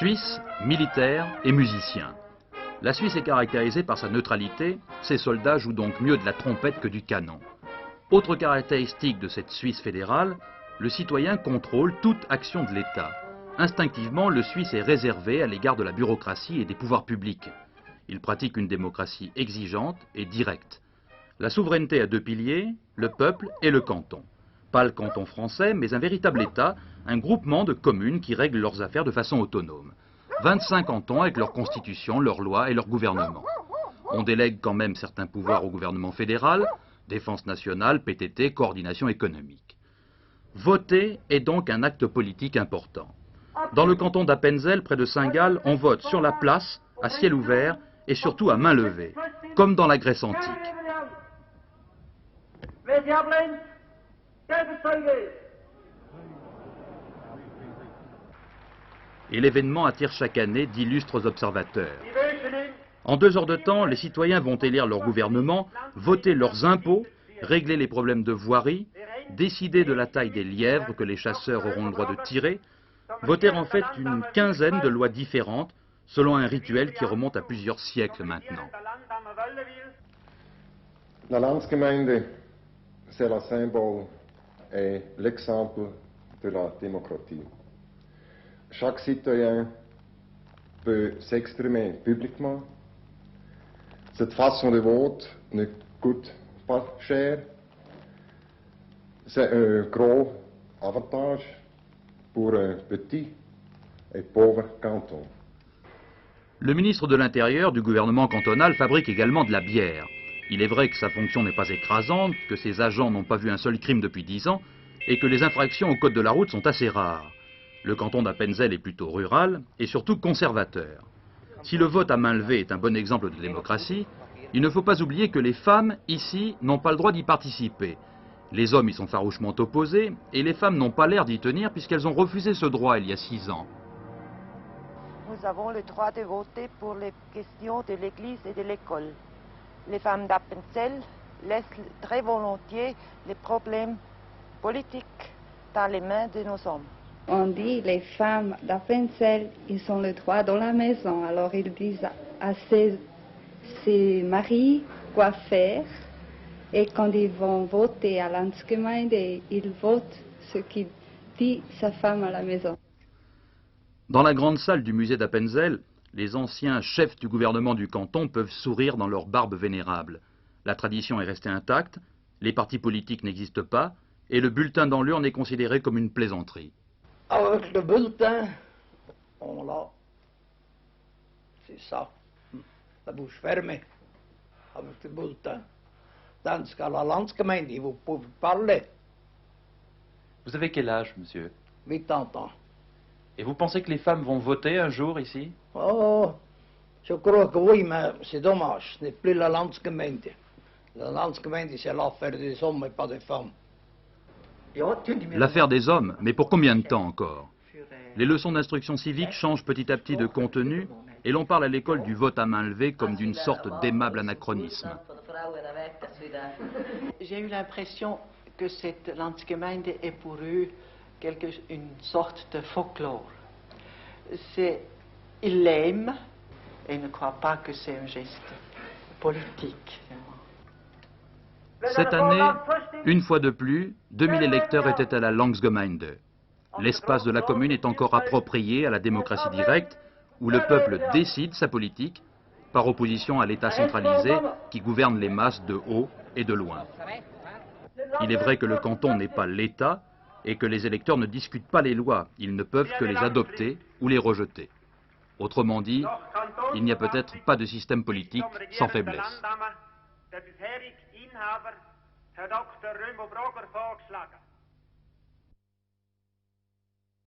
Suisses, militaires et musiciens. La Suisse est caractérisée par sa neutralité, ses soldats jouent donc mieux de la trompette que du canon. Autre caractéristique de cette Suisse fédérale, le citoyen contrôle toute action de l'État. Instinctivement, le Suisse est réservé à l'égard de la bureaucratie et des pouvoirs publics. Il pratique une démocratie exigeante et directe. La souveraineté a deux piliers, le peuple et le canton. Pas le canton français, mais un véritable État, un groupement de communes qui règlent leurs affaires de façon autonome. 25 cantons avec leur constitution, leurs lois et leur gouvernement. On délègue quand même certains pouvoirs au gouvernement fédéral, défense nationale, PTT, coordination économique. Voter est donc un acte politique important. Dans le canton d'Appenzell, près de Saint-Gall, on vote sur la place, à ciel ouvert et surtout à main levée, comme dans la Grèce antique. Et l'événement attire chaque année d'illustres observateurs. En 2 heures de temps, les citoyens vont élire leur gouvernement, voter leurs impôts, régler les problèmes de voirie, décider de la taille des lièvres que les chasseurs auront le droit de tirer, voter en fait une quinzaine de lois différentes, selon un rituel qui remonte à plusieurs siècles maintenant. La Landsgemeinde, c'est le symbole et l'exemple de la démocratie. Chaque citoyen peut s'exprimer publiquement. Cette façon de vote ne coûte pas cher. C'est un gros avantage pour un petit et pauvre canton. Le ministre de l'Intérieur du gouvernement cantonal fabrique également de la bière. Il est vrai que sa fonction n'est pas écrasante, que ses agents n'ont pas vu un seul crime depuis 10 ans et que les infractions au code de la route sont assez rares. Le canton d'Appenzell est plutôt rural et surtout conservateur. Si le vote à main levée est un bon exemple de démocratie, il ne faut pas oublier que les femmes, ici, n'ont pas le droit d'y participer. Les hommes y sont farouchement opposés et les femmes n'ont pas l'air d'y tenir puisqu'elles ont refusé ce droit il y a 6 ans. Nous avons le droit de voter pour les questions de l'église et de l'école. Les femmes d'Appenzell laissent très volontiers les problèmes politiques dans les mains de nos hommes. On dit les femmes d'Appenzell, ils ont le droit dans la maison. Alors ils disent à ses maris quoi faire. Et quand ils vont voter à Landsgemeinde, ils votent ce qu'il dit sa femme à la maison. Dans la grande salle du musée d'Appenzell, les anciens chefs du gouvernement du canton peuvent sourire dans leur barbe vénérable. La tradition est restée intacte, les partis politiques n'existent pas, et le bulletin dans l'urne est considéré comme une plaisanterie. Avec le bulletin, on l'a. C'est ça. La bouche fermée. Avec le bulletin. Tandis qu'à la Landsgemeinde, vous pouvez parler. Vous avez quel âge, monsieur? 80 ans. Et vous pensez que les femmes vont voter un jour ici? Oh, je crois que oui, mais c'est dommage. Ce n'est plus la Landsgemeinde. La Landsgemeinde, c'est l'affaire des hommes et pas des femmes. L'affaire des hommes, mais pour combien de temps encore? Les leçons d'instruction civique changent petit à petit de contenu et l'on parle à l'école du vote à main levée comme d'une sorte d'aimable anachronisme. J'ai eu l'impression que cette Landsgemeinde est pour eux une sorte de folklore. Ils l'aiment et ne croient pas que c'est un geste politique. Cette année, une fois de plus, 2000 électeurs étaient à la Landsgemeinde. L'espace de la commune est encore approprié à la démocratie directe, où le peuple décide sa politique, par opposition à l'État centralisé qui gouverne les masses de haut et de loin. Il est vrai que le canton n'est pas l'État et que les électeurs ne discutent pas les lois, ils ne peuvent que les adopter ou les rejeter. Autrement dit, il n'y a peut-être pas de système politique sans faiblesse. Der bisherige Inhaber, Herr Dr. Römer-Broger, vorgeschlagen.